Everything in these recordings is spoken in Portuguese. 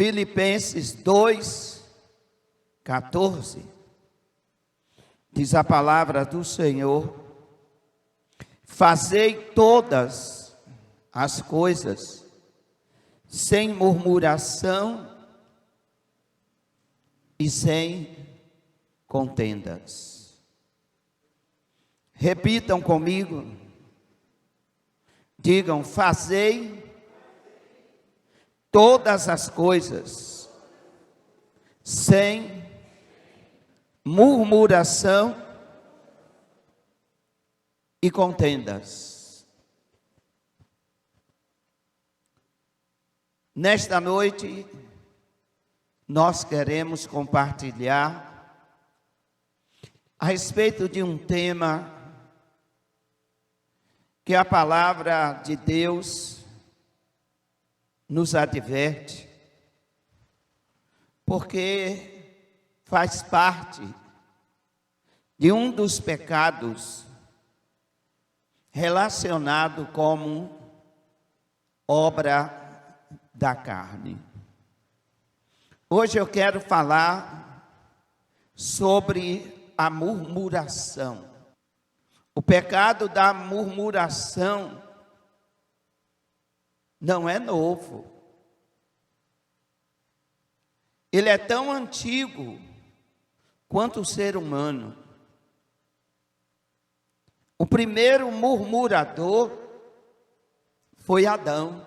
Filipenses 2:14, diz a palavra do Senhor: fazei todas as coisas sem murmuração e sem contendas. Repitam comigo, digam: fazei todas as coisas sem murmuração e contendas. Nesta noite, nós queremos compartilhar a respeito de um tema que a palavra de Deus nos adverte, porque faz parte de um dos pecados relacionado como obra da carne. Hoje eu quero falar sobre a murmuração. O pecado da murmuração não é novo. Ele é tão antigo quanto o ser humano. O primeiro murmurador foi Adão.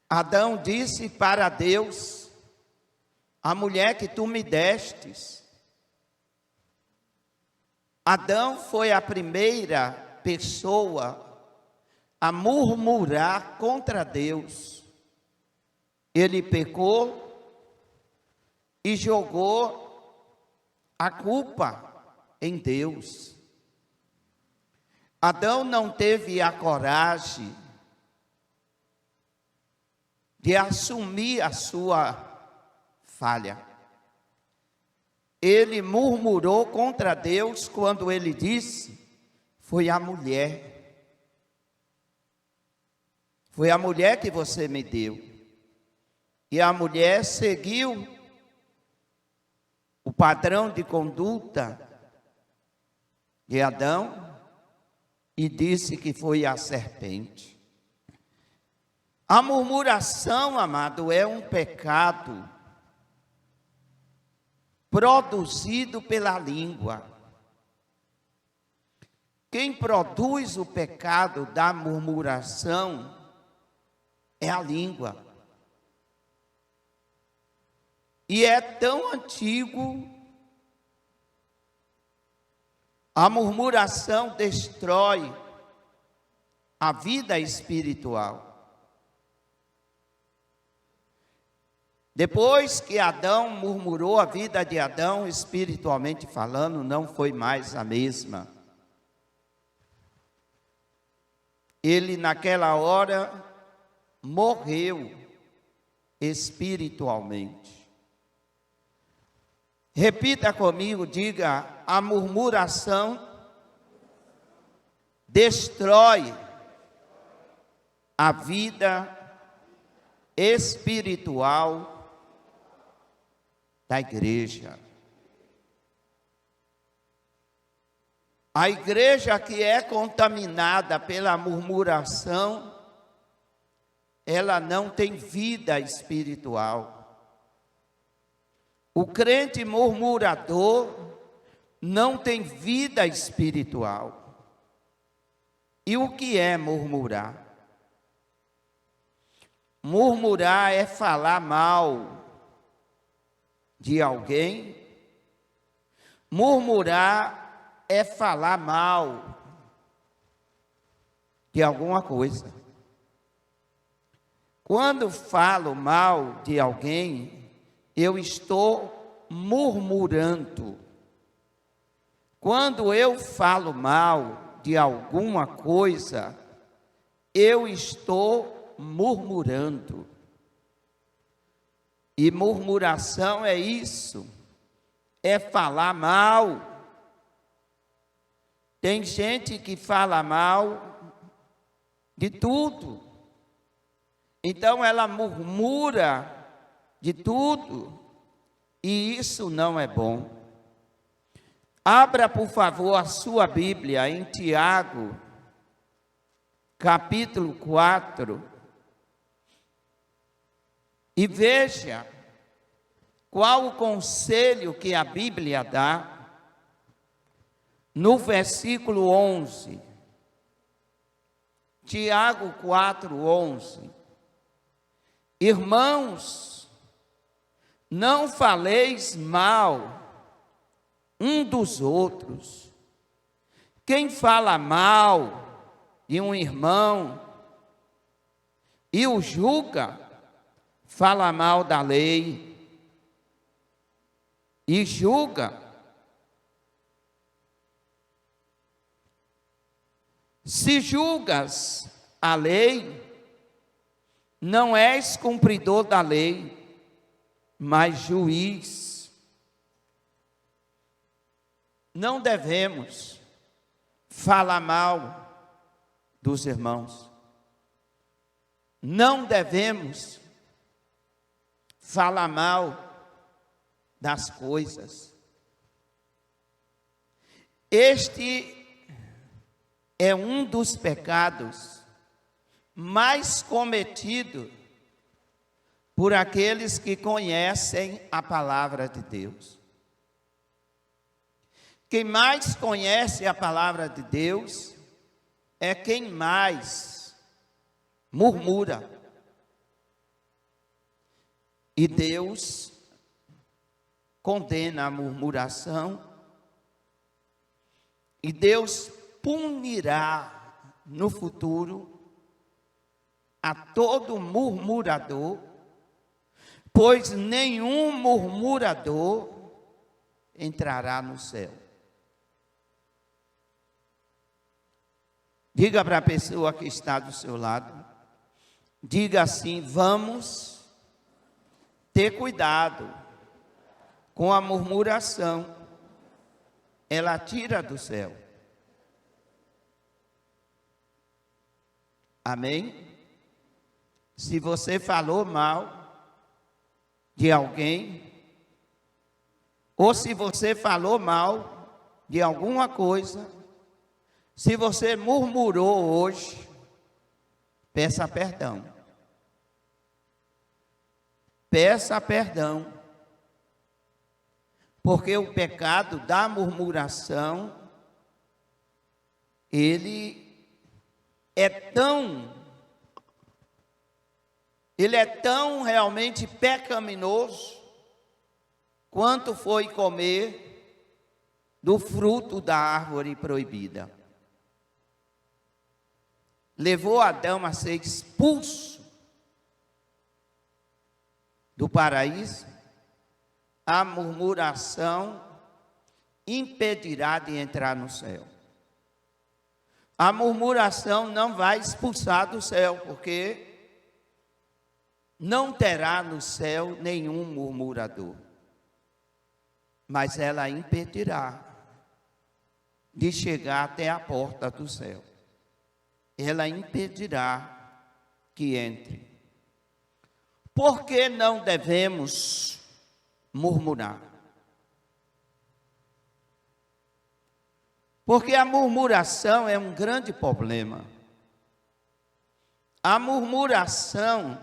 Adão disse para Deus: a mulher que tu me destes. Adão foi a primeira pessoa a murmurar contra Deus. Ele pecou e jogou a culpa em Deus. Adão não teve a coragem de assumir a sua falha. Ele murmurou contra Deus quando ele disse: foi a mulher. Foi a mulher que você me deu. E a mulher seguiu o padrão de conduta de Adão e disse que foi a serpente. A murmuração, amado, é um pecado produzido pela língua. Quem produz o pecado da murmuração é a língua. E é tão antigo. A murmuração destrói a vida espiritual. Depois que Adão murmurou, a vida de Adão, espiritualmente falando, não foi mais a mesma. Ele, naquela hora, morreu espiritualmente. Repita comigo, diga: a murmuração destrói a vida espiritual da igreja. A igreja que é contaminada pela murmuração, ela não tem vida espiritual. O crente murmurador não tem vida espiritual. E o que é murmurar? Murmurar é falar mal de alguém. Murmurar é falar mal de alguma coisa. Quando falo mal de alguém, eu estou murmurando. Quando eu falo mal de alguma coisa, eu estou murmurando. E murmuração é isso, é falar mal. Tem gente que fala mal de tudo. Então ela murmura de tudo, e isso não é bom. Abra, por favor, a sua Bíblia em Tiago, capítulo 4, e veja qual o conselho que a Bíblia dá no versículo 11. Tiago 4, 11. Irmãos, não faleis mal um dos outros. Quem fala mal de um irmão e o julga, fala mal da lei e julga. Se julgas a lei, não és cumpridor da lei, mas juiz. Não devemos falar mal dos irmãos. Não devemos falar mal das coisas. Este é um dos pecados mais cometido por aqueles que conhecem a palavra de Deus. Quem mais conhece a palavra de Deus é quem mais murmura. E Deus condena a murmuração, e Deus punirá no futuro a todo murmurador, pois nenhum murmurador entrará no céu. Diga para a pessoa que está do seu lado, diga assim: vamos ter cuidado com a murmuração, ela tira do céu. Amém? Se você falou mal de alguém, ou se você falou mal de alguma coisa, se você murmurou hoje, peça perdão. Peça perdão. Porque o pecado da murmuração, ele é tão realmente pecaminoso quanto foi comer do fruto da árvore proibida. Levou Adão a ser expulso do paraíso. A murmuração impedirá de entrar no céu. A murmuração não vai expulsar do céu, porque não terá no céu nenhum murmurador. Mas ela impedirá de chegar até a porta do céu. Ela impedirá que entre. Por que não devemos murmurar? Porque a murmuração é um grande problema. A murmuração,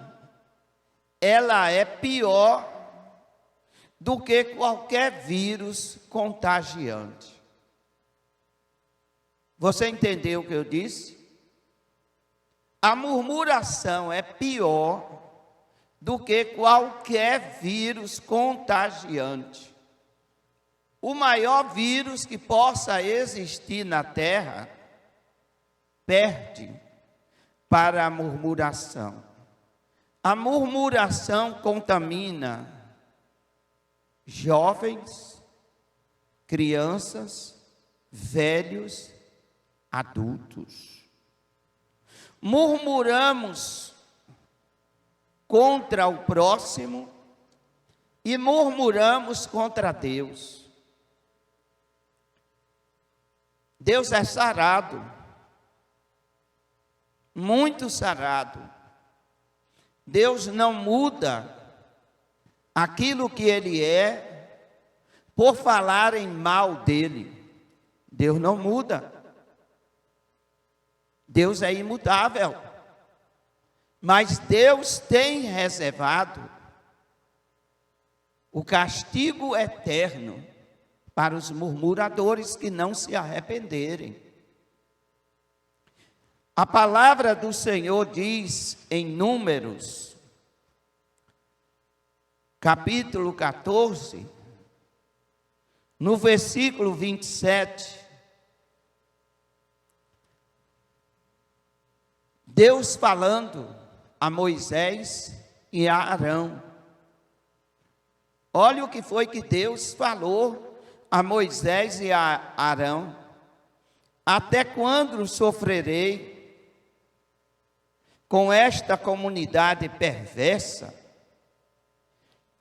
ela é pior do que qualquer vírus contagiante. Você entendeu o que eu disse? A murmuração é pior do que qualquer vírus contagiante. O maior vírus que possa existir na terra perde para a murmuração. A murmuração contamina jovens, crianças, velhos, adultos. Murmuramos contra o próximo e murmuramos contra Deus. Deus é sarado, muito sarado. Deus não muda aquilo que Ele é por falarem mal dEle. Deus não muda. Deus é imutável. Mas Deus tem reservado o castigo eterno para os murmuradores que não se arrependerem. A palavra do Senhor diz em Números, capítulo 14, no versículo 27, Deus falando a Moisés e a Arão. Olha o que foi que Deus falou a Moisés e a Arão. Até quando sofrerei com esta comunidade perversa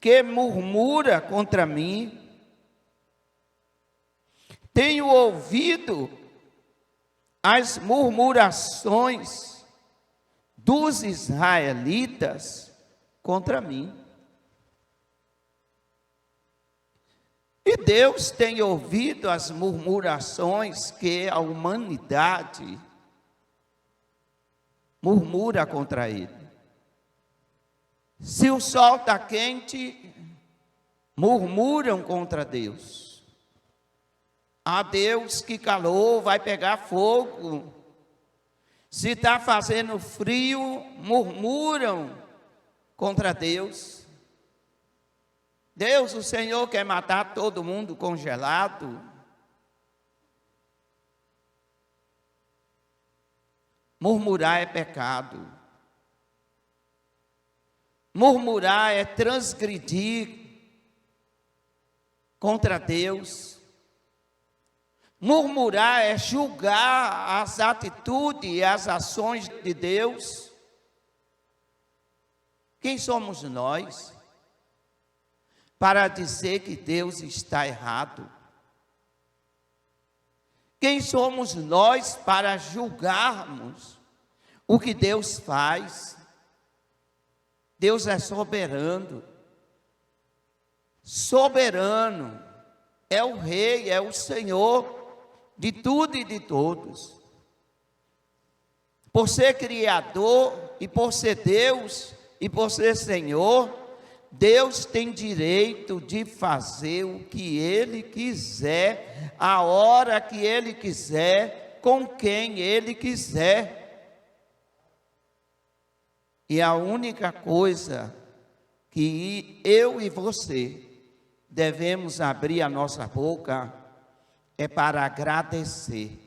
que murmura contra mim? Tenho ouvido as murmurações dos israelitas contra mim. E Deus tem ouvido as murmurações que a humanidade murmura contra Ele. Se o sol está quente, murmuram contra Deus. Ah, Deus, que calor, vai pegar fogo. Se está fazendo frio, murmuram contra Deus. Deus, o Senhor quer matar todo mundo congelado. Murmurar é pecado. Murmurar é transgredir contra Deus. Murmurar é julgar as atitudes e as ações de Deus. Quem somos nós para dizer que Deus está errado? Quem somos nós para julgarmos o que Deus faz? Deus é soberano. Soberano. É o Rei, é o Senhor de tudo e de todos. Por ser Criador e por ser Deus e por ser Senhor, Deus tem direito de fazer o que Ele quiser, a hora que Ele quiser, com quem Ele quiser. E a única coisa que eu e você devemos abrir a nossa boca é para agradecer,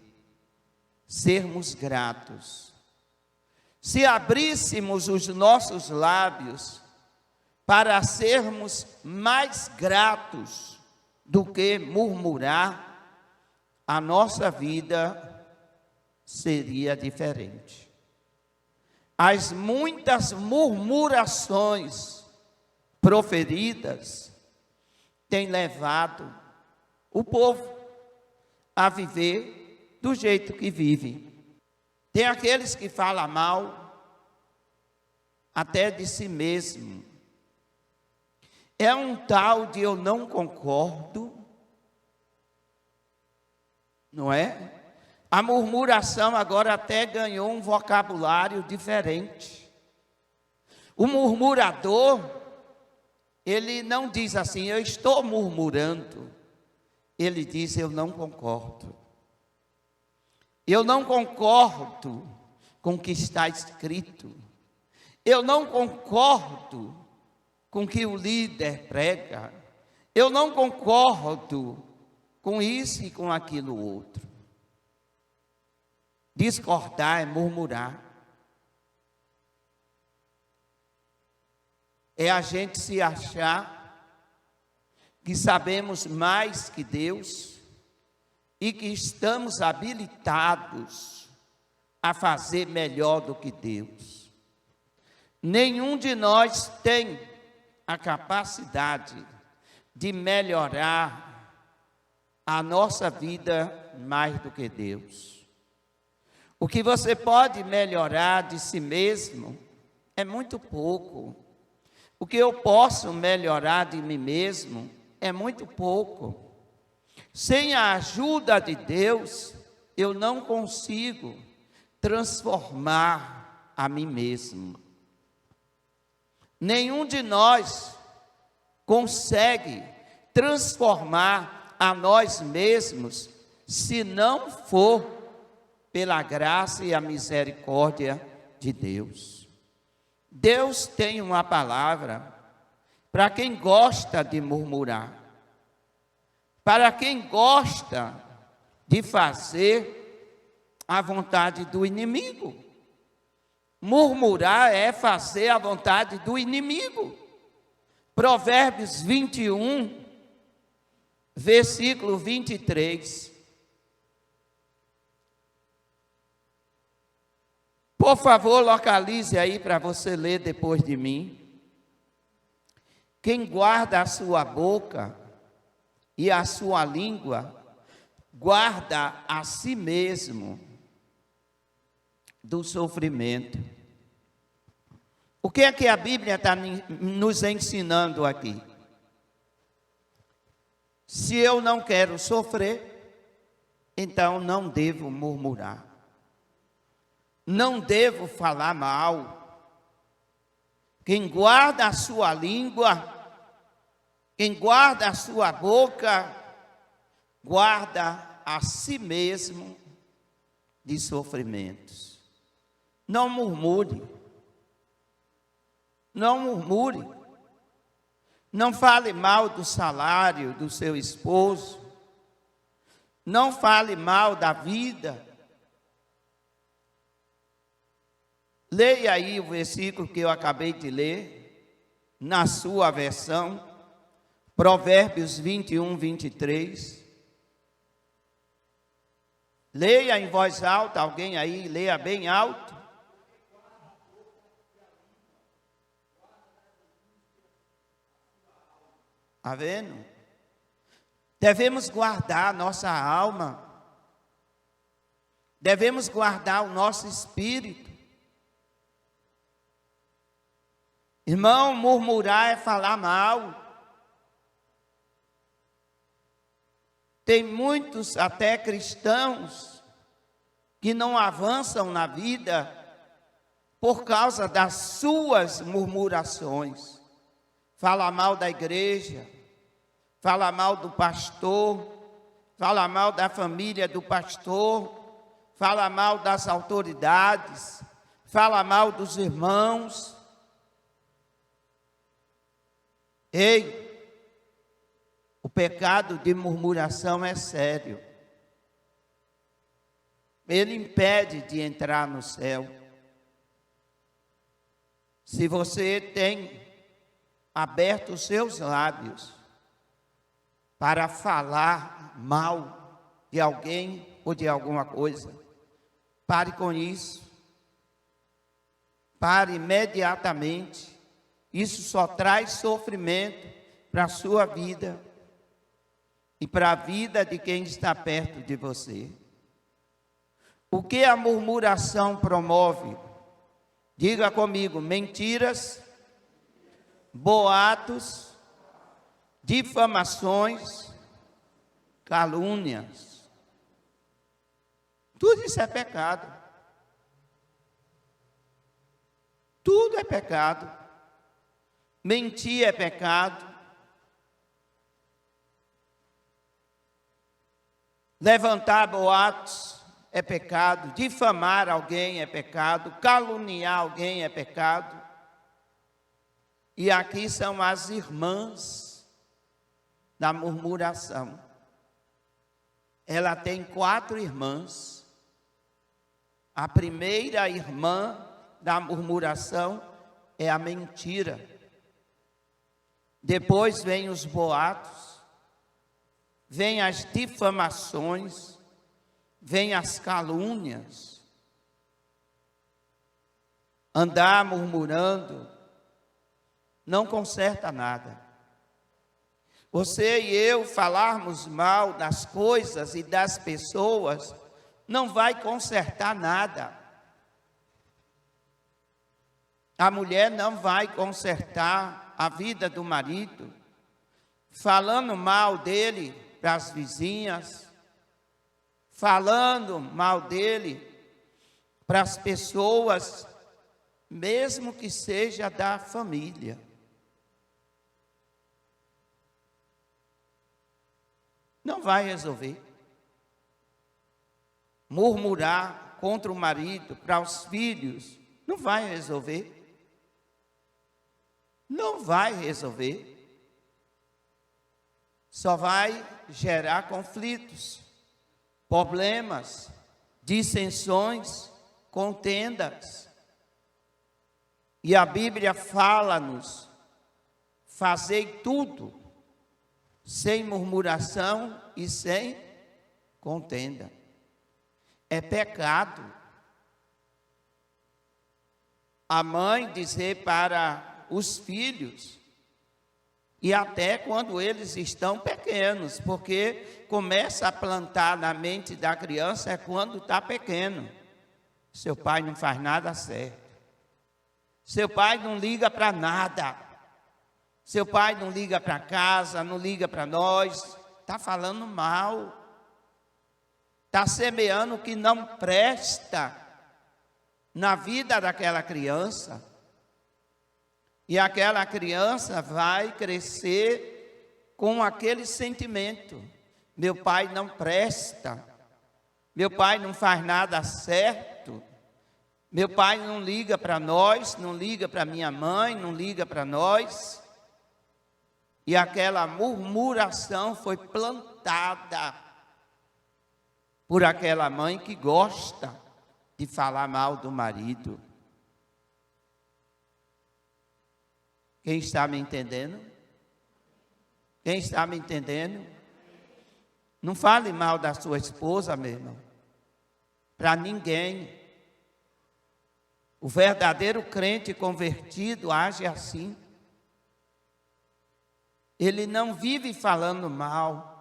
sermos gratos. Se abríssemos os nossos lábios para sermos mais gratos do que murmurar, a nossa vida seria diferente. As muitas murmurações proferidas têm levado o povo a viver do jeito que vive. Tem aqueles que falam mal até de si mesmo. É um tal de eu não concordo, não é? A murmuração agora até ganhou um vocabulário diferente. O murmurador, ele não diz assim, eu estou murmurando. Ele diz, eu não concordo. Eu não concordo com o que está escrito. Eu não concordo com o que o líder prega. Eu não concordo com isso e com aquilo outro. Discordar é murmurar. É a gente se achar que sabemos mais que Deus e que estamos habilitados a fazer melhor do que Deus. Nenhum de nós tem a capacidade de melhorar a nossa vida mais do que Deus. O que você pode melhorar de si mesmo é muito pouco. O que eu posso melhorar de mim mesmo é muito pouco. Sem a ajuda de Deus, eu não consigo transformar a mim mesmo. Nenhum de nós consegue transformar a nós mesmos se não for pela graça e a misericórdia de Deus. Deus tem uma palavra para quem gosta de murmurar, para quem gosta de fazer a vontade do inimigo. Murmurar é fazer a vontade do inimigo. Provérbios 21, versículo 23. Por favor, localize aí para você ler depois de mim. Quem guarda a sua boca e a sua língua, guarda a si mesmo do sofrimento. O que é que a Bíblia está nos ensinando aqui? Se eu não quero sofrer, então não devo murmurar. Não devo falar mal. Quem guarda a sua língua, quem guarda a sua boca, guarda a si mesmo de sofrimentos. Não murmure. Não murmure. Não fale mal do salário do seu esposo. Não fale mal da vida. Leia aí o versículo que eu acabei de ler, na sua versão, Provérbios 21, 23. Leia em voz alta, alguém aí, leia bem alto. Está vendo? Devemos guardar a nossa alma. Devemos guardar o nosso espírito. Irmão, murmurar é falar mal. Tem muitos, até cristãos, que não avançam na vida por causa das suas murmurações. Fala mal da igreja, fala mal do pastor, fala mal da família do pastor, fala mal das autoridades, fala mal dos irmãos. Ei, o pecado de murmuração é sério. Ele impede de entrar no céu. Se você tem aberto os seus lábios para falar mal de alguém ou de alguma coisa, pare com isso. Pare imediatamente. Isso só traz sofrimento para a sua vida e para a vida de quem está perto de você. O que a murmuração promove? Diga comigo: mentiras, boatos, difamações, calúnias. Tudo isso é pecado. Tudo é pecado. Mentir é pecado. Levantar boatos é pecado. Difamar alguém é pecado. Caluniar alguém é pecado. E aqui são as irmãs da murmuração. Ela tem 4 irmãs. A primeira irmã da murmuração é a mentira. Depois vem os boatos, vem as difamações, vem as calúnias. Andar murmurando não conserta nada. Você e eu falarmos mal das coisas e das pessoas não vai consertar nada. A mulher não vai consertar a vida do marido, falando mal dele para as vizinhas, falando mal dele para as pessoas, mesmo que seja da família. Não vai resolver. Murmurar contra o marido, para os filhos, não vai resolver. Não vai resolver. Só vai gerar conflitos, problemas, dissensões, contendas. E a Bíblia fala-nos: fazei tudo sem murmuração e sem contenda. É pecado a mãe dizer para os filhos, e até quando eles estão pequenos, porque começa a plantar na mente da criança é quando está pequeno. Seu pai não faz nada certo. Seu pai não liga para nada. Seu pai não liga para casa, não liga para nós. Está falando mal. Está semeando o que não presta na vida daquela criança. E aquela criança vai crescer com aquele sentimento: meu pai não presta, meu pai não faz nada certo, meu pai não liga para nós, não liga para minha mãe, não liga para nós. E aquela murmuração foi plantada por aquela mãe que gosta de falar mal do marido. Quem está me entendendo? Quem está me entendendo? Não fale mal da sua esposa, meu irmão. Para ninguém. O verdadeiro crente convertido age assim. Ele não vive falando mal.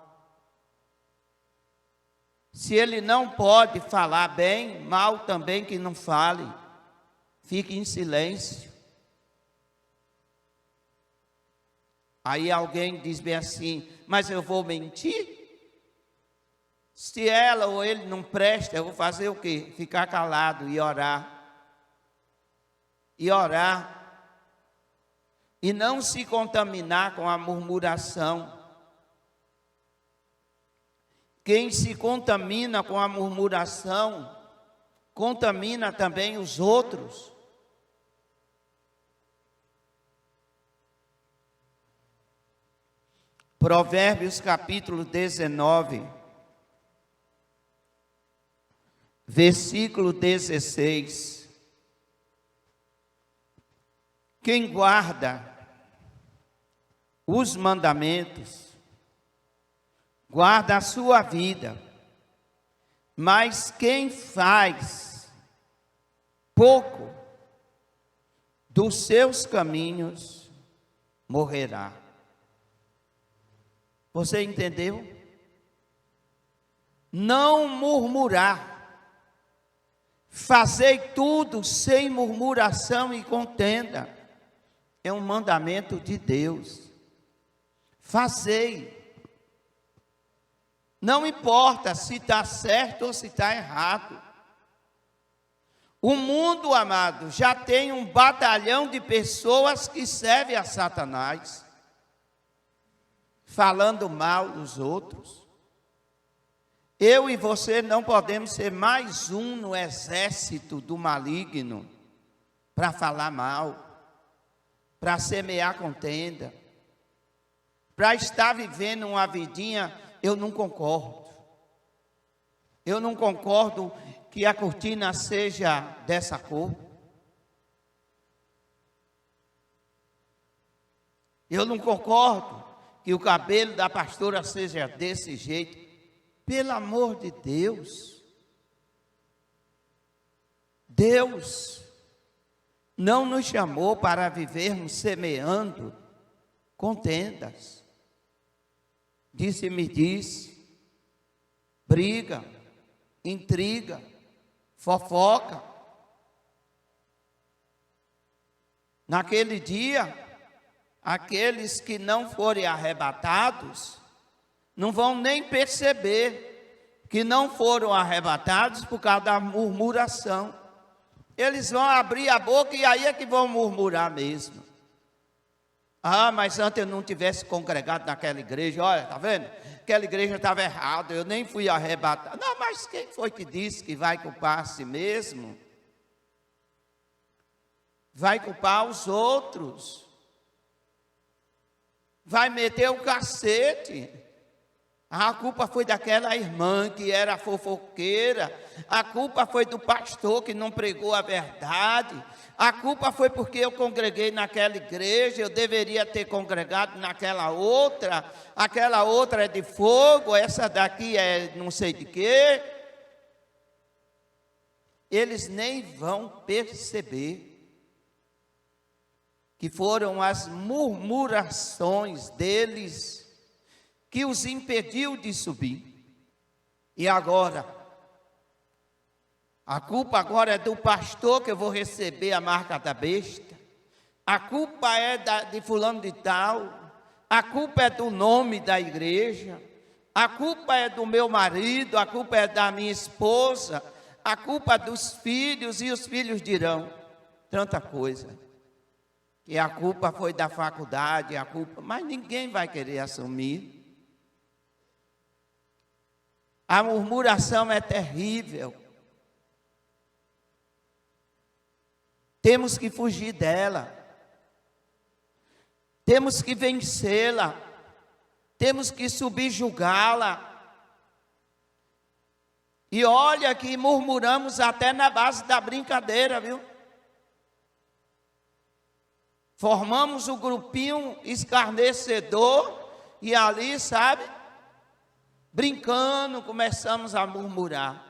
Se ele não pode falar bem, mal também que não fale. Fique em silêncio. Aí alguém diz bem assim: mas eu vou mentir? Se ela ou ele não presta, eu vou fazer o quê? Ficar calado e orar. E orar. E não se contaminar com a murmuração. Quem se contamina com a murmuração, contamina também os outros. Provérbios capítulo 19, versículo 16. Quem guarda os mandamentos, guarda a sua vida, mas quem faz pouco dos seus caminhos morrerá. Você entendeu? Não murmurar. Fazei tudo sem murmuração e contenda. É um mandamento de Deus. Fazei. Não importa se está certo ou se está errado. O mundo, amado, já tem um batalhão de pessoas que servem a Satanás, falando mal dos outros. Eu e você não podemos ser mais um no exército do maligno para falar mal, para semear contenda, para estar vivendo uma vidinha. Eu não concordo. Eu não concordo que a cortina seja dessa cor. Eu não concordo que o cabelo da pastora seja desse jeito. Pelo amor de Deus. Deus não nos chamou para vivermos semeando contendas. Disse-me-disse, briga, intriga, fofoca. Naquele dia, aqueles que não forem arrebatados, não vão nem perceber que não foram arrebatados por causa da murmuração. Eles vão abrir a boca e aí é que vão murmurar mesmo. Ah, mas antes eu não tivesse congregado naquela igreja, olha, tá vendo? Aquela igreja estava errada, eu nem fui arrebatado. Não, mas quem foi que disse que vai culpar a si mesmo? Vai culpar os outros. Vai meter o cacete. A culpa foi daquela irmã que era fofoqueira. A culpa foi do pastor que não pregou a verdade. A culpa foi porque eu congreguei naquela igreja, eu deveria ter congregado naquela outra. Aquela outra é de fogo, essa daqui é não sei de quê. Eles nem vão perceber que foram as murmurações deles que os impediu de subir. E agora, a culpa agora é do pastor que eu vou receber a marca da besta. A culpa é de fulano de tal. A culpa é do nome da igreja. A culpa é do meu marido. A culpa é da minha esposa. A culpa é dos filhos. E os filhos dirão tanta coisa. Que a culpa foi da faculdade, a culpa, mas ninguém vai querer assumir. A murmuração é terrível. Temos que fugir dela. Temos que vencê-la. Temos que subjugá-la. E olha que murmuramos até na base da brincadeira, viu? Formamos o grupinho escarnecedor e ali, sabe, brincando, começamos a murmurar.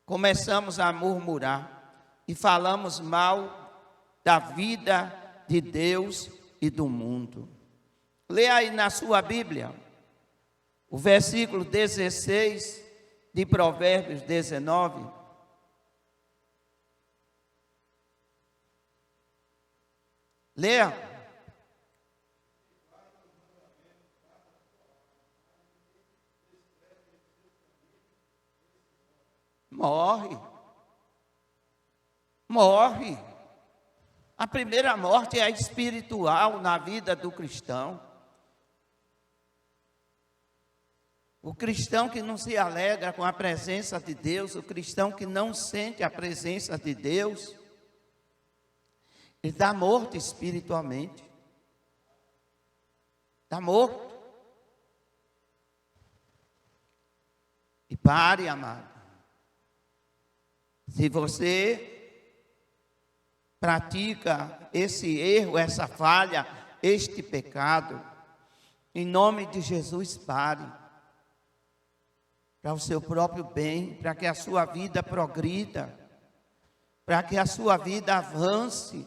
Começamos a murmurar e falamos mal da vida de Deus e do mundo. Leia aí na sua Bíblia, o versículo 16 de Provérbios 19. Leia. Morre. Morre. A primeira morte é a espiritual na vida do cristão. O cristão que não se alegra com a presença de Deus, o cristão que não sente a presença de Deus, ele está morto espiritualmente. Está morto. E pare, amado. Se você pratica esse erro, essa falha, este pecado, em nome de Jesus, pare. Para o seu próprio bem, para que a sua vida progrida, para que a sua vida avance,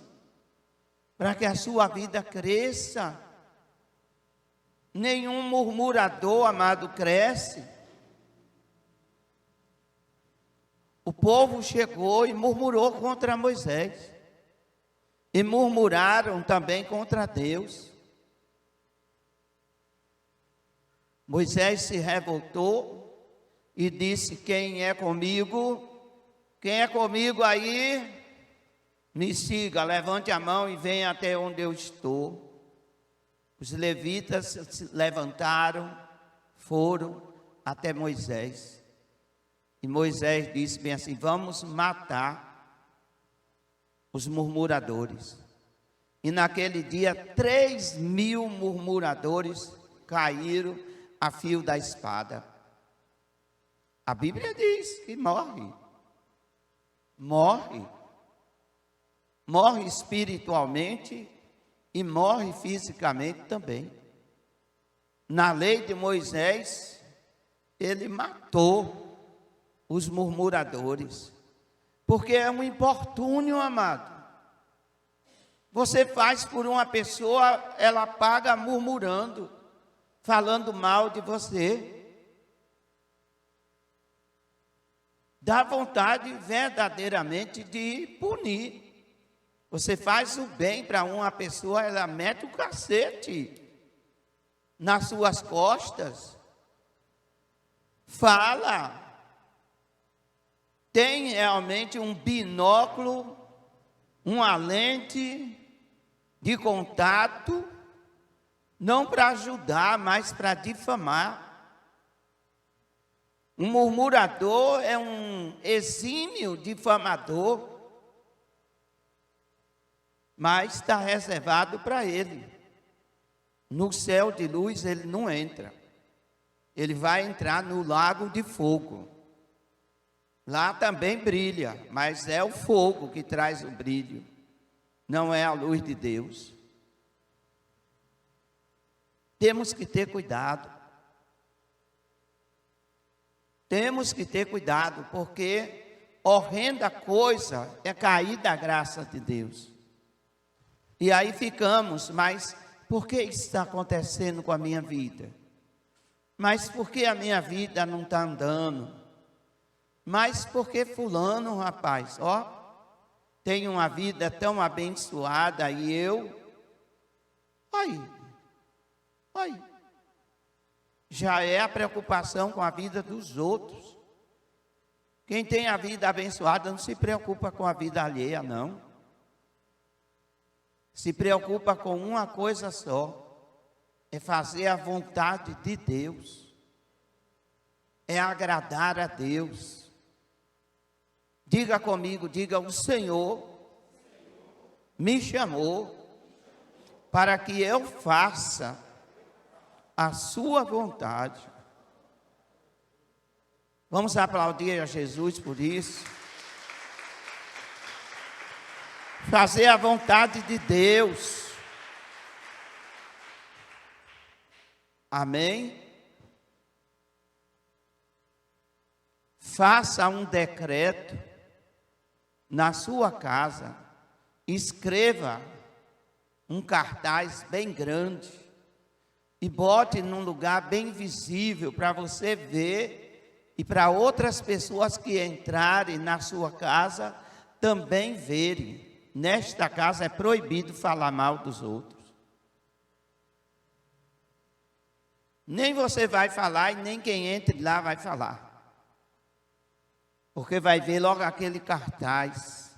para que a sua vida cresça. Nenhum murmurador, amado, cresce. O povo chegou e murmurou contra Moisés. E murmuraram também contra Deus. Moisés se revoltou e disse: quem é comigo? Quem é comigo aí? Me siga, levante a mão e venha até onde eu estou. Os levitas se levantaram, foram até Moisés. E Moisés disse bem assim: vamos matar os murmuradores. E naquele dia 3.000 murmuradores caíram a fio da espada. A Bíblia diz que morre. Morre. Morre espiritualmente e morre fisicamente também. Na lei de Moisés, ele matou os murmuradores, porque é um importúnio, amado. Você faz por uma pessoa, ela paga murmurando, falando mal de você. Dá vontade verdadeiramente de punir. Você faz o bem para uma pessoa, ela mete o cacete nas suas costas. Fala. Tem realmente um binóculo, uma lente de contato, não para ajudar, mas para difamar. Um murmurador é um exímio difamador, mas está reservado para ele. No céu de luz ele não entra. Ele vai entrar no lago de fogo. Lá também brilha, mas é o fogo que traz o brilho, não é a luz de Deus. Temos que ter cuidado. Temos que ter cuidado, porque horrenda coisa é cair da graça de Deus. E aí ficamos, mas por que isso está acontecendo com a minha vida? Mas por que a minha vida não está andando? Mas por que fulano, rapaz, tem uma vida tão abençoada e eu? Aí. Já é a preocupação com a vida dos outros. Quem tem a vida abençoada não se preocupa com a vida alheia, não. Se preocupa com uma coisa só, é fazer a vontade de Deus, é agradar a Deus. Diga comigo, diga: o Senhor me chamou para que eu faça a sua vontade. Vamos aplaudir a Jesus por isso. Fazer a vontade de Deus. Amém? Faça um decreto na sua casa. Escreva um cartaz bem grande e bote num lugar bem visível para você ver e para outras pessoas que entrarem na sua casa também verem. Nesta casa é proibido falar mal dos outros. Nem você vai falar e nem quem entre lá vai falar. Porque vai ver logo aquele cartaz,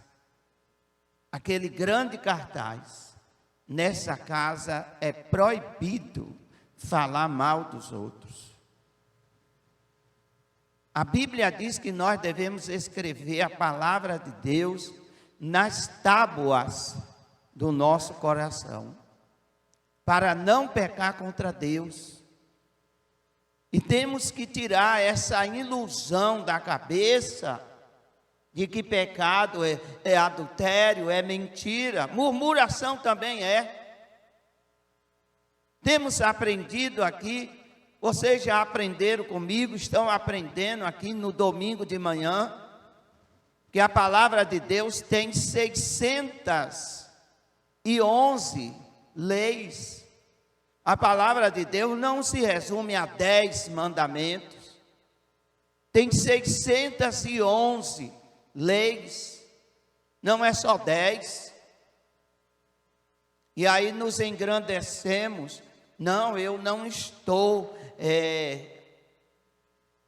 aquele grande cartaz. Nessa casa é proibido falar mal dos outros. A Bíblia diz que nós devemos escrever a palavra de Deus nas tábuas do nosso coração, para não pecar contra Deus. E temos que tirar essa ilusão da cabeça de que pecado é adultério, é mentira. Murmuração também é. Temos aprendido aqui, vocês já aprenderam comigo, estão aprendendo aqui no domingo de manhã, que a palavra de Deus tem 611 leis. A palavra de Deus não se resume a 10 mandamentos. Tem 611 leis, não é só 10. E aí nos engrandecemos. Não, eu não estou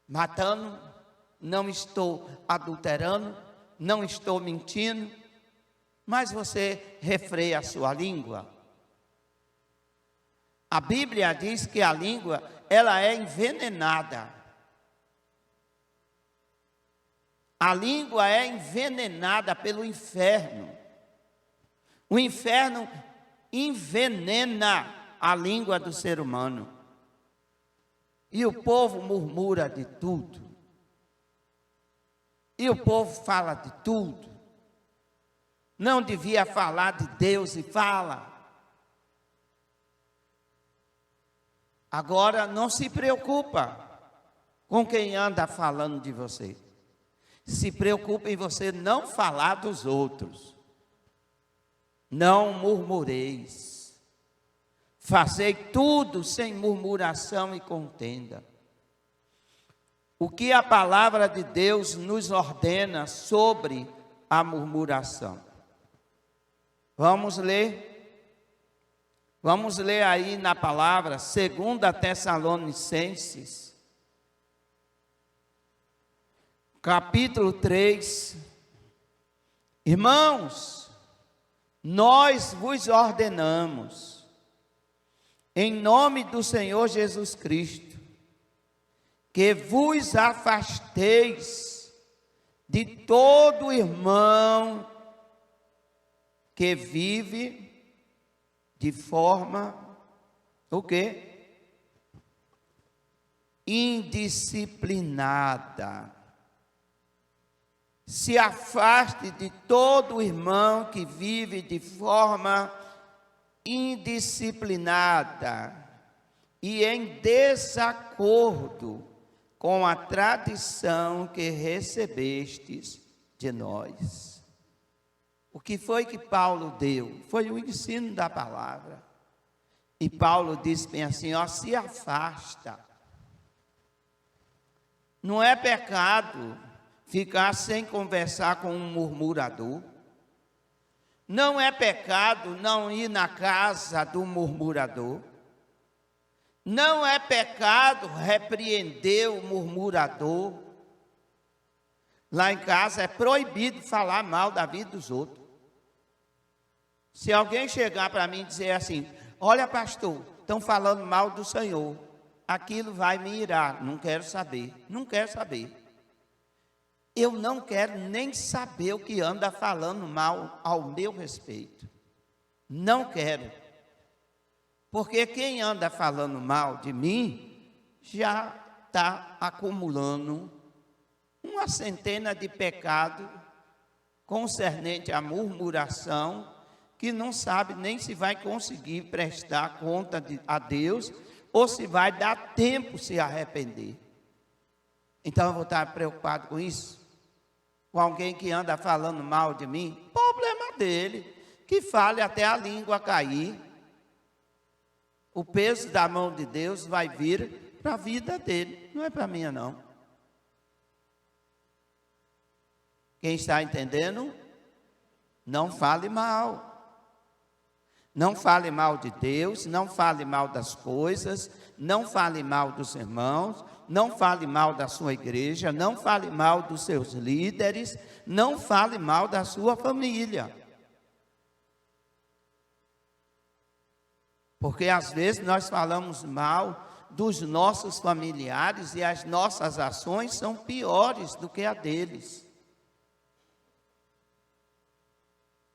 matando, não estou adulterando, não estou mentindo. Mas você refreia a sua língua. A Bíblia diz que a língua, ela é envenenada. A língua é envenenada pelo inferno. O inferno envenena a língua do ser humano. E o povo murmura de tudo. E o povo fala de tudo. Não devia falar de Deus e fala. Agora não se preocupa com quem anda falando de você. Se preocupa em você não falar dos outros. Não murmureis. Fazei tudo sem murmuração e contenda. O que a palavra de Deus nos ordena sobre a murmuração? Vamos ler. Vamos ler aí na palavra, 2 Tessalonicenses, capítulo 3. Irmãos, nós vos ordenamos, em nome do Senhor Jesus Cristo, que vos afasteis de todo irmão que vive de forma, o quê? Indisciplinada. Se afaste de todo irmão que vive de forma indisciplinada e em desacordo com a tradição que recebestes de nós. O que foi que Paulo deu? Foi o ensino da palavra. E Paulo disse bem assim, ó, se afasta. Não é pecado ficar sem conversar com um murmurador. Não é pecado não ir na casa do murmurador. Não é pecado repreender o murmurador. Lá em casa é proibido falar mal da vida dos outros. Se alguém chegar para mim e dizer assim, olha pastor, estão falando mal do Senhor, aquilo vai me irar, não quero saber, não quero saber. Eu não quero nem saber o que anda falando mal ao meu respeito. Não quero. Porque quem anda falando mal de mim, já está acumulando uma centena de pecados concernente à murmuração, que não sabe nem se vai conseguir prestar conta a Deus, ou se vai dar tempo se arrepender. Então eu vou estar preocupado com isso? Com alguém que anda falando mal de mim? Problema dele, que fale até a língua cair. O peso da mão de Deus vai vir para a vida dele, não é para a minha não. Quem está entendendo? Não fale mal. Não fale mal de Deus, não fale mal das coisas, não fale mal dos irmãos, não fale mal da sua igreja, não fale mal dos seus líderes, não fale mal da sua família. Porque às vezes nós falamos mal dos nossos familiares e as nossas ações são piores do que a deles.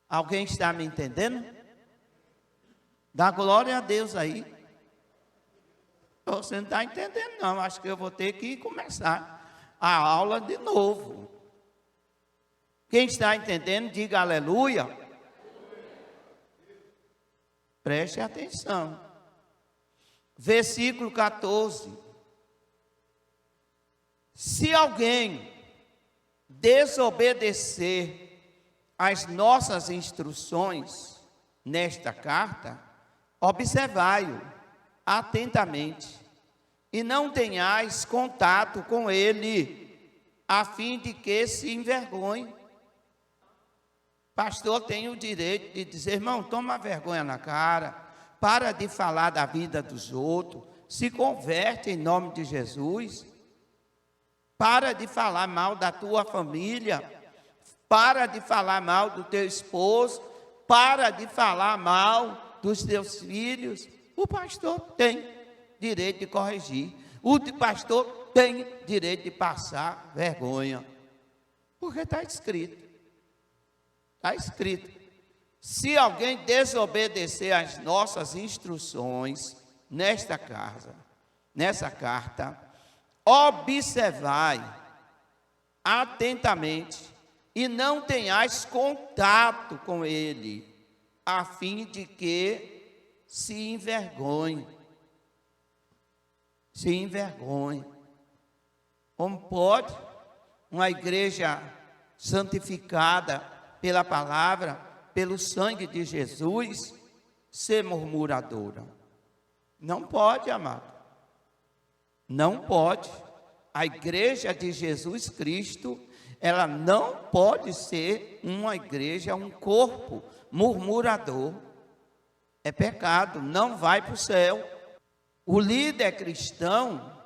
Alguém está me entendendo? Dá glória a Deus aí. Você não está entendendo não, acho que eu vou ter que começar a aula de novo. Quem está entendendo, diga aleluia. Preste atenção. Versículo 14. Se alguém desobedecer às nossas instruções nesta carta, observai-o atentamente e não tenhais contato com ele, a fim de que se envergonhe. Pastor tem o direito de dizer, irmão, toma vergonha na cara, para de falar da vida dos outros, se converte em nome de Jesus, para de falar mal da tua família, para de falar mal do teu esposo, para de falar mal dos teus filhos. O pastor tem direito de corrigir. O pastor tem direito de passar vergonha. Porque está escrito. Está escrito. Se alguém desobedecer às nossas instruções nessa carta, observai atentamente e não tenhais contato com ele, a fim de que se envergonhe. Se envergonhe. Como pode uma igreja santificada pela palavra, pelo sangue de Jesus, ser murmuradora? Não pode, amado. Não pode. A igreja de Jesus Cristo ela não pode ser uma igreja, um corpo murmurador. É pecado, não vai para o céu. O líder cristão,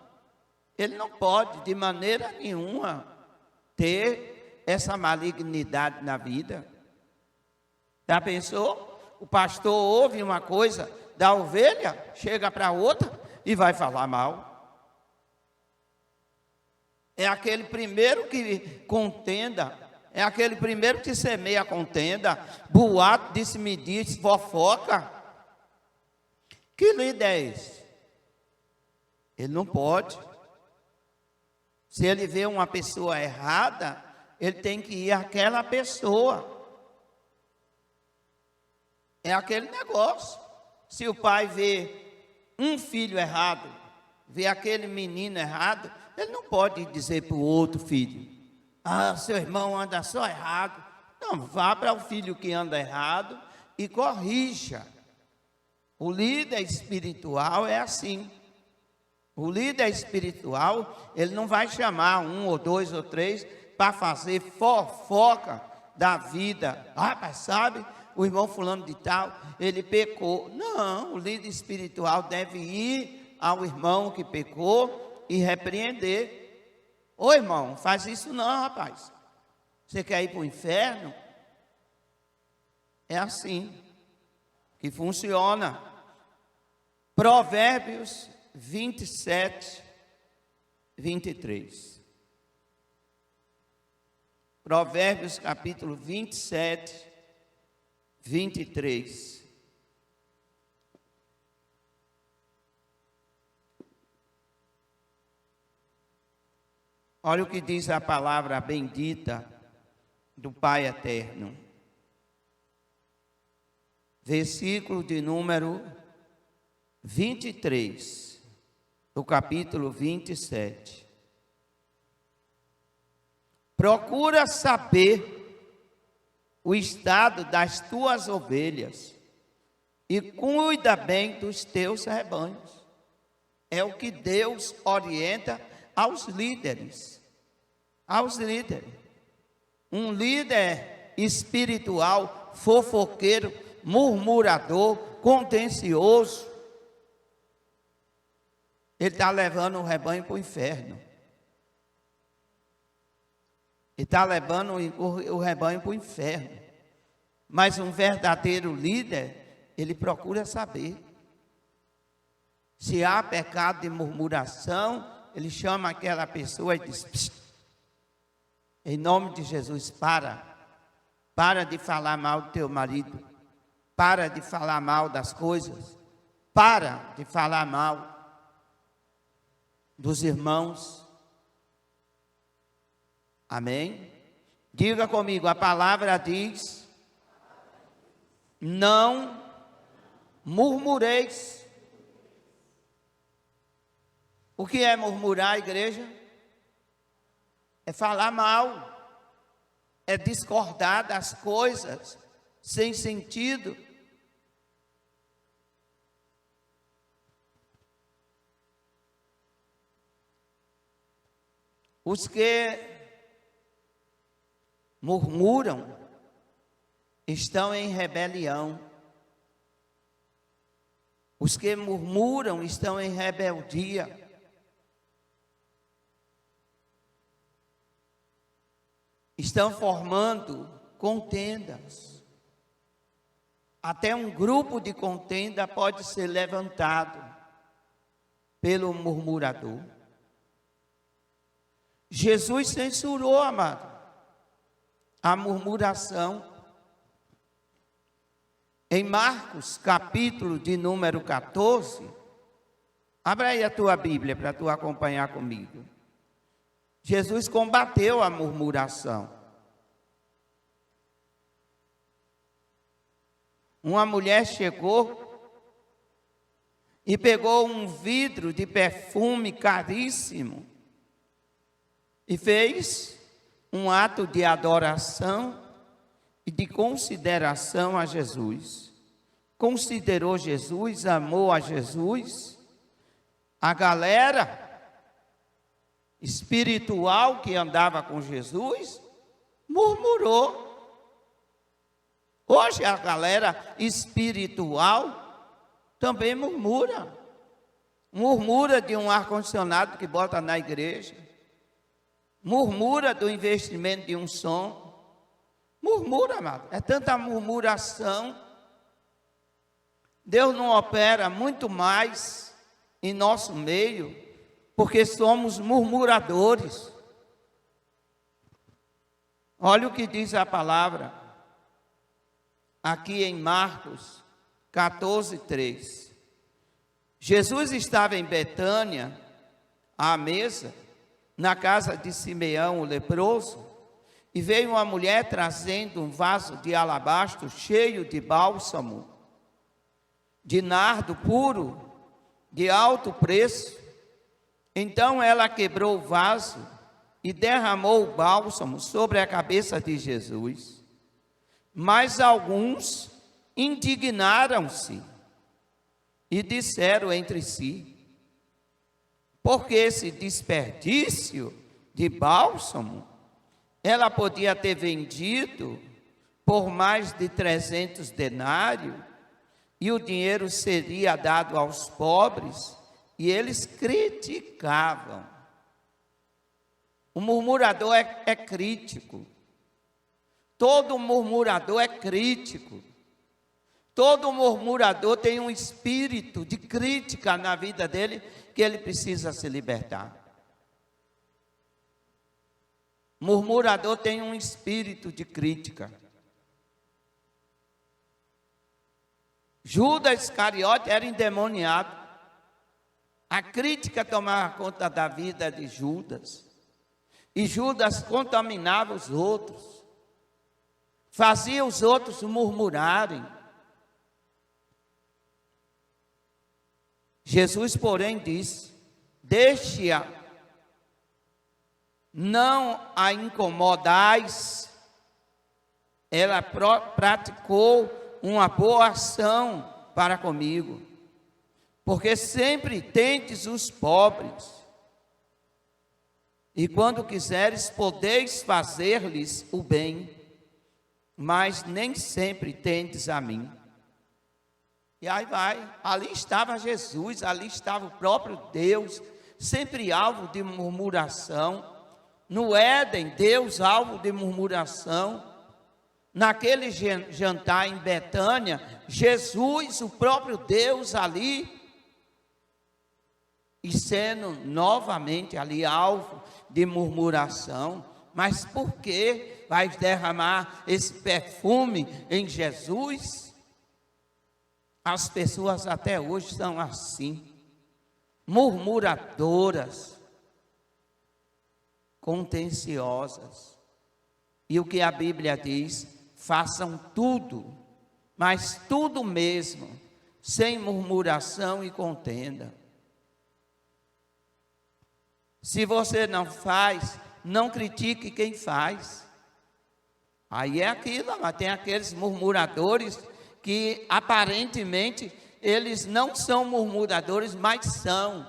ele não pode de maneira nenhuma ter essa malignidade na vida. Já pensou? O pastor ouve uma coisa da ovelha, chega para outra e vai falar mal. É aquele primeiro que contenda, é aquele primeiro que semeia a contenda, boato, disse-me-disse, fofoca. Que líder é esse? Ele não pode. Se ele vê uma pessoa errada, ele tem que ir àquela pessoa. É aquele negócio. Se o pai vê um filho errado, vê aquele menino errado, ele não pode dizer para o outro filho: ah, seu irmão anda só errado. Não, vá para o filho que anda errado e corrija. O líder espiritual é assim. O líder espiritual, ele não vai chamar um ou dois ou três para fazer fofoca da vida. Ah, mas sabe, o irmão fulano de tal, ele pecou. Não, o líder espiritual deve ir ao irmão que pecou e repreender. Ô irmão, faz isso não, rapaz. Você quer ir para o inferno? É assim que funciona. Provérbios 27, 23. Provérbios capítulo 27, 23. Olha o que diz a palavra bendita do Pai Eterno. Versículo de número 23, do capítulo 27. Procura saber o estado das tuas ovelhas e cuida bem dos teus rebanhos. É o que Deus orienta aos líderes. Aos líderes. Um líder espiritual, fofoqueiro, murmurador, contencioso, ele está levando o rebanho para o inferno. Ele está levando o rebanho para o inferno. Mas um verdadeiro líder, ele procura saber. Se há pecado de murmuração, ele chama aquela pessoa e diz: psst, em nome de Jesus, para de falar mal do teu marido, para de falar mal das coisas, para de falar mal dos irmãos. Amém? Diga comigo, a palavra diz: não murmureis. O que é murmurar, igreja? É falar mal, é discordar das coisas sem sentido. Os que murmuram estão em rebelião. Os que murmuram estão em rebeldia. Estão formando contendas. Até um grupo de contenda pode ser levantado pelo murmurador. Jesus censurou, amado, a murmuração. Em Marcos, capítulo de número 14, abra aí a tua Bíblia para tu acompanhar comigo. Jesus combateu a murmuração. Uma mulher chegou e pegou um vidro de perfume caríssimo e fez um ato de adoração e de consideração a Jesus. Considerou Jesus, amou a Jesus. A galera espiritual que andava com Jesus, murmurou. Hoje a galera espiritual também murmura. Murmura de um ar-condicionado que bota na igreja. Murmura do investimento de um som. Murmura, amado. É tanta murmuração. Deus não opera muito mais em nosso meio, porque somos murmuradores. Olha o que diz a palavra, aqui em Marcos 14:3. Jesus estava em Betânia, à mesa, na casa de Simeão, o leproso, e veio uma mulher trazendo um vaso de alabastro cheio de bálsamo, de nardo puro, de alto preço. Então ela quebrou o vaso e derramou o bálsamo sobre a cabeça de Jesus. Mas alguns indignaram-se e disseram entre si: por que esse desperdício de bálsamo? Ela podia ter vendido por mais de 300 denários e o dinheiro seria dado aos pobres. E eles criticavam. O murmurador é crítico. Todo murmurador é crítico. Todo murmurador tem um espírito de crítica na vida dele que ele precisa se libertar. Murmurador tem um espírito de crítica. Judas Iscariote era endemoniado. A crítica tomava conta da vida de Judas. E Judas contaminava os outros. Fazia os outros murmurarem. Jesus, porém, disse: deixe-a, não a incomodais. Ela praticou uma boa ação para comigo, porque sempre tendes os pobres, e quando quiseres podeis fazer-lhes o bem, mas nem sempre tendes a mim. E aí vai, ali estava Jesus, ali estava o próprio Deus, sempre alvo de murmuração. No Éden, Deus alvo de murmuração. Naquele jantar em Betânia, Jesus, o próprio Deus ali, e sendo novamente ali alvo de murmuração. Mas por que vai derramar esse perfume em Jesus? As pessoas até hoje são assim, murmuradoras, contenciosas. E o que a Bíblia diz: façam tudo, mas tudo mesmo, sem murmuração e contenda. Se você não faz, não critique quem faz. Aí é aquilo, mas tem aqueles murmuradores que aparentemente eles não são murmuradores, mas são.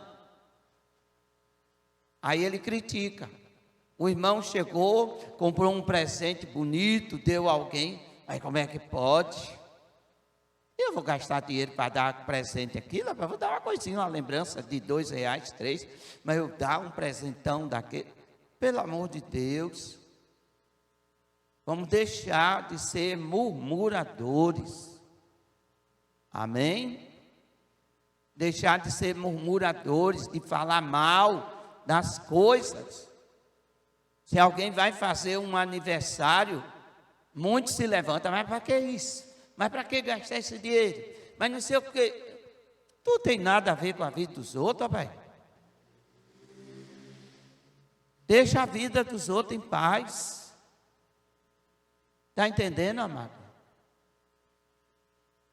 Aí ele critica. O irmão chegou, comprou um presente bonito, deu a alguém. Aí como é que pode? Eu vou gastar dinheiro para dar presente aqui, eu vou dar uma coisinha, uma lembrança de R$2, 3, mas eu dar um presentão daquele. Pelo amor de Deus, vamos deixar de ser murmuradores. Amém? Deixar de ser murmuradores, de falar mal das coisas. Se alguém vai fazer um aniversário, muitos se levantam: mas para que isso? Mas para que gastar esse dinheiro? Mas não sei o que. Tu tem nada a ver com a vida dos outros, pai. Deixa a vida dos outros em paz. Está entendendo, amado?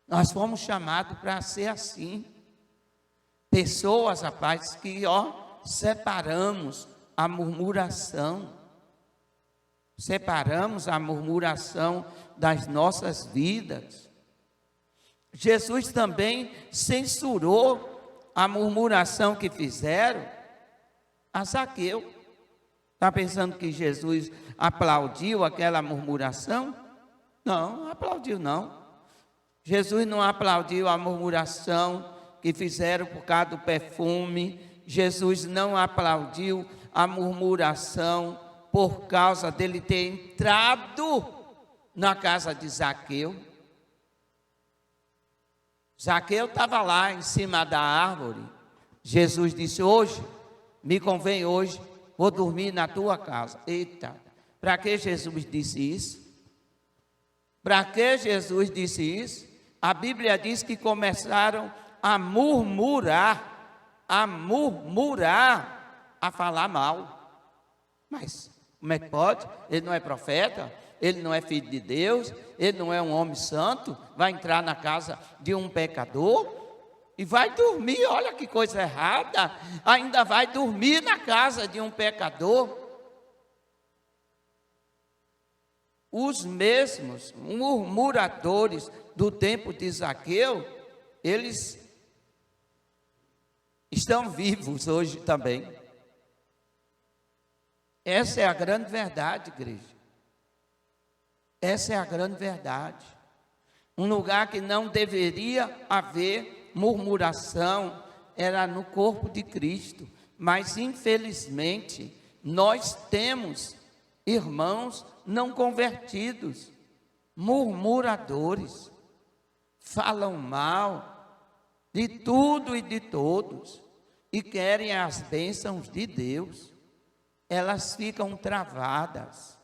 Nós fomos chamados para ser assim. Pessoas, rapaz, que separamos a murmuração. Separamos a murmuração das nossas vidas. Jesus também censurou a murmuração que fizeram a Zaqueu. Está pensando que Jesus aplaudiu aquela murmuração? Não, não aplaudiu não. Jesus não aplaudiu a murmuração que fizeram por causa do perfume. Jesus não aplaudiu a murmuração por causa dele ter entrado na casa de Zaqueu. Zaqueu estava lá em cima da árvore. Jesus disse: hoje, me convém hoje, vou dormir na tua casa. Eita, para que Jesus disse isso? Para que Jesus disse isso? A Bíblia diz que começaram a murmurar, a falar mal. Mas como é que pode? Ele não é profeta, ele não é filho de Deus, ele não é um homem santo, vai entrar na casa de um pecador e vai dormir. Olha que coisa errada, ainda vai dormir na casa de um pecador. Os mesmos murmuradores do tempo de Zaqueu, eles estão vivos hoje também. Essa é a grande verdade, igreja. Essa é a grande verdade. Um lugar que não deveria haver murmuração era no corpo de Cristo. Mas, infelizmente, nós temos irmãos não convertidos, murmuradores, falam mal de tudo e de todos e querem as bênçãos de Deus. Elas ficam travadas.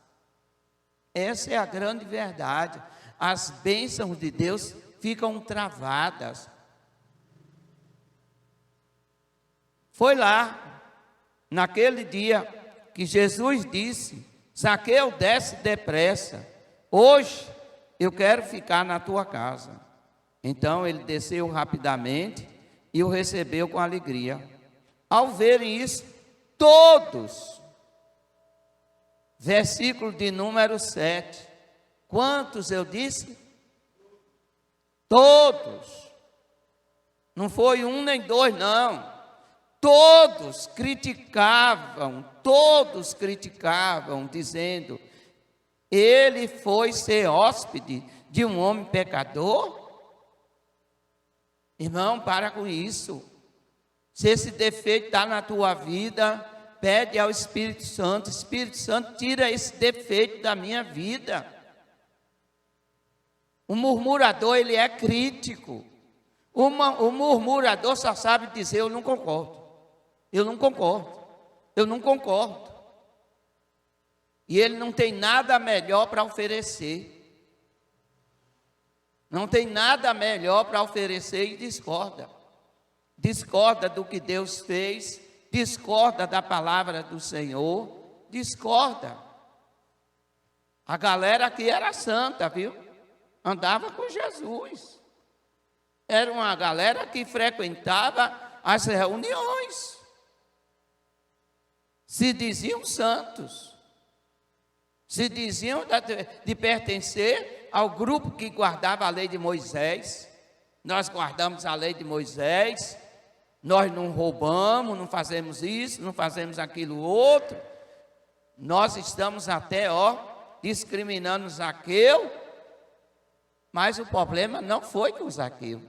Essa é a grande verdade. As bênçãos de Deus ficam travadas. Foi lá, naquele dia, que Jesus disse: Zaqueu, desce depressa, hoje eu quero ficar na tua casa. Então ele desceu rapidamente e o recebeu com alegria. Ao verem isso, todos, versículo de número 7, quantos eu disse? Todos, não foi um nem dois não, todos criticavam, dizendo: ele foi ser hóspede de um homem pecador? Irmão, para com isso. Se esse defeito está na tua vida, pede ao Espírito Santo: Espírito Santo, tira esse defeito da minha vida. O murmurador, ele é crítico. O murmurador só sabe dizer: eu não concordo, eu não concordo, eu não concordo. E ele não tem nada melhor para oferecer. Não tem nada melhor para oferecer e discorda. Discorda do que Deus fez, discorda da palavra do Senhor, discorda. A galera aqui era santa, viu? Andava com Jesus. Era uma galera que frequentava as reuniões. Se diziam santos. Se diziam de pertencer ao grupo que guardava a lei de Moisés. Nós guardamos a lei de Moisés. Nós não roubamos, não fazemos isso, não fazemos aquilo outro. Nós estamos até, discriminando Zaqueu. Mas o problema não foi com Zaqueu.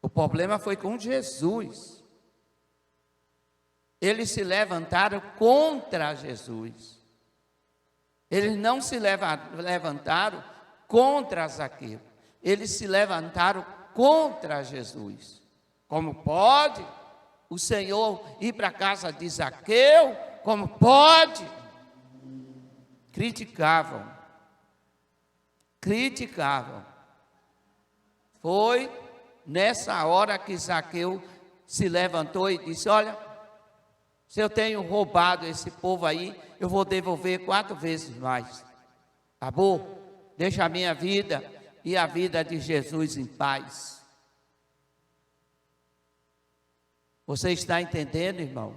O problema foi com Jesus. Eles se levantaram contra Jesus. Eles não se levantaram contra Zaqueu. Eles se levantaram contra Jesus. Como pode o Senhor ir para a casa de Zaqueu? Como pode? Criticavam. Foi nessa hora que Zaqueu se levantou e disse: olha, se eu tenho roubado esse povo aí, eu vou devolver 4 vezes mais. Acabou? Deixa a minha vida e a vida de Jesus em paz. Você está entendendo, irmão?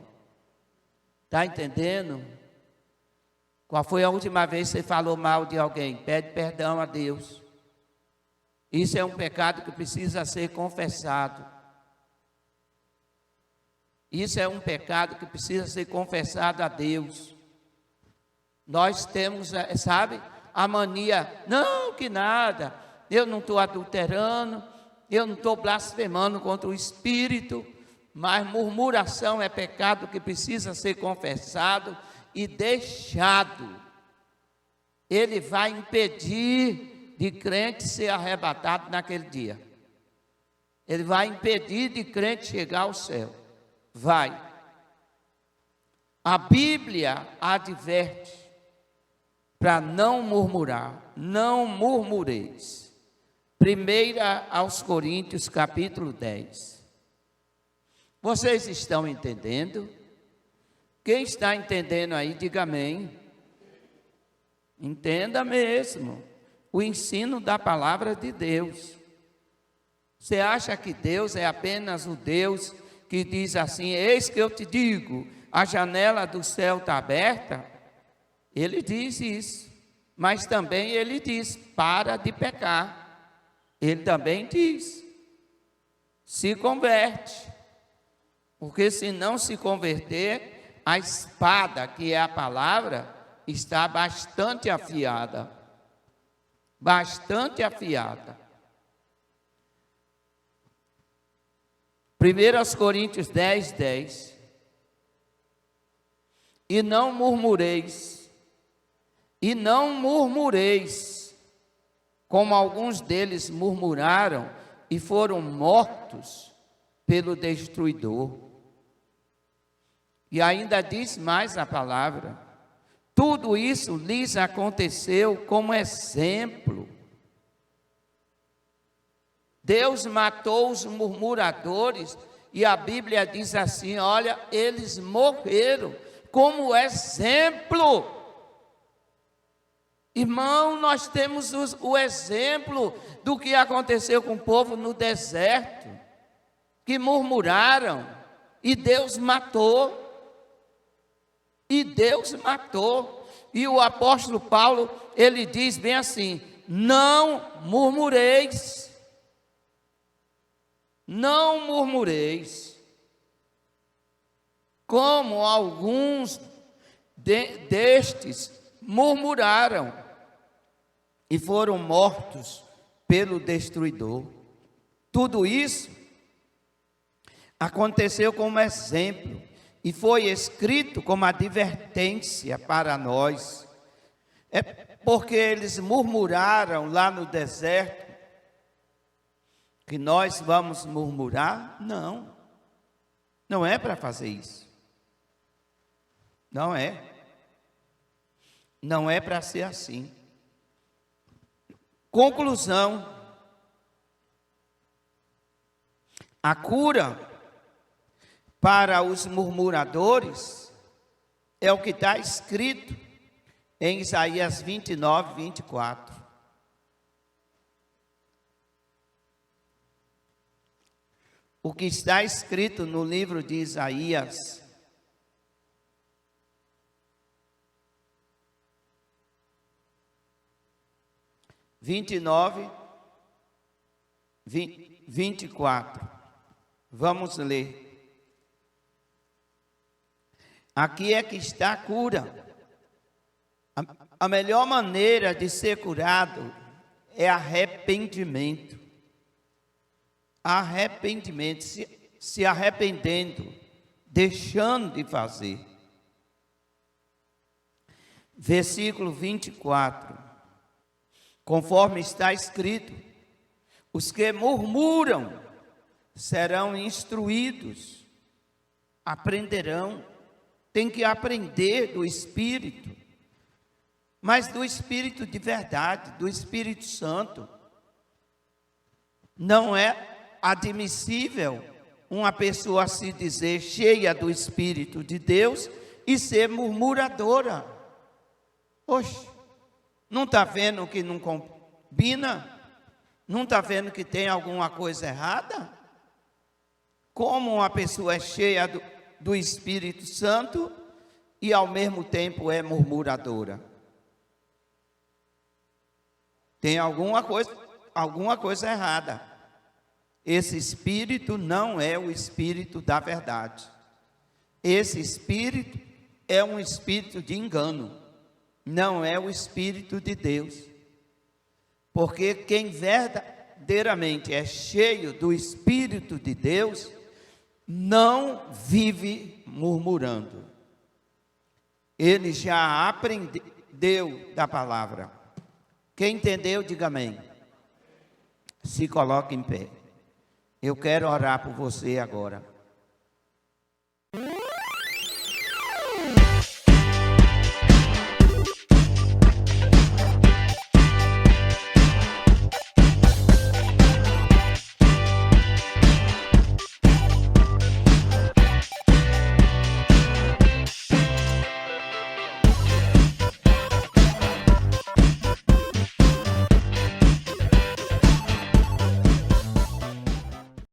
Está entendendo? Qual foi a última vez que você falou mal de alguém? Pede perdão a Deus. Isso é um pecado que precisa ser confessado. Isso é um pecado que precisa ser confessado a Deus. Nós temos, sabe, a mania, não, que nada, eu não estou adulterando, eu não estou blasfemando contra o Espírito, mas murmuração é pecado que precisa ser confessado e deixado. Ele vai impedir de crente ser arrebatado naquele dia. Ele vai impedir de crente chegar ao céu. Vai. A Bíblia adverte para não murmurar, não murmureis. 1 aos Coríntios, capítulo 10. Vocês estão entendendo? Quem está entendendo aí, diga amém. Entenda mesmo o ensino da palavra de Deus. Você acha que Deus é apenas o Deus que diz assim, eis que eu te digo, a janela do céu está aberta? Ele diz isso, mas também ele diz, para de pecar. Ele também diz, se converte, porque se não se converter, a espada, que é a palavra, está bastante afiada. Bastante afiada. 1 Coríntios 10, 10. E não murmureis, como alguns deles murmuraram e foram mortos pelo destruidor. E ainda diz mais a palavra, tudo isso lhes aconteceu como exemplo. Deus matou os murmuradores e a Bíblia diz assim, olha, eles morreram como exemplo. Irmão, nós temos o exemplo do que aconteceu com o povo no deserto, que murmuraram e Deus matou. E Deus matou. E o apóstolo Paulo, ele diz bem assim, não murmureis. Não murmureis, como alguns destes murmuraram e foram mortos pelo destruidor. Tudo isso aconteceu como exemplo e foi escrito como advertência para nós. É porque eles murmuraram lá no deserto que nós vamos murmurar? Não, não é para fazer isso. Não é. Não é para ser assim. Conclusão. A cura para os murmuradores é o que está escrito em Isaías 29, 24. O que está escrito no livro de Isaías, vinte e nove, 24. Vamos ler. Aqui é que está a cura. A melhor maneira de ser curado é arrependimento. Arrependimento, se arrependendo, deixando de fazer. Versículo 24. Conforme está escrito, os que murmuram serão instruídos, aprenderão. Tem que aprender do Espírito, mas do Espírito de verdade, do Espírito Santo. Não é admissível uma pessoa se dizer cheia do Espírito de Deus e ser murmuradora. Oxe, não está vendo que não combina? Não está vendo que tem alguma coisa errada? Como uma pessoa é cheia do Espírito Santo e ao mesmo tempo é murmuradora? Tem alguma coisa errada. Esse espírito não é o espírito da verdade. esse espírito é um espírito de engano, não é o Espírito de Deus. Porque quem verdadeiramente é cheio do Espírito de Deus, não vive murmurando. Ele já aprendeu da palavra. Quem entendeu, diga amém. Se coloque em pé. Eu quero orar por você agora.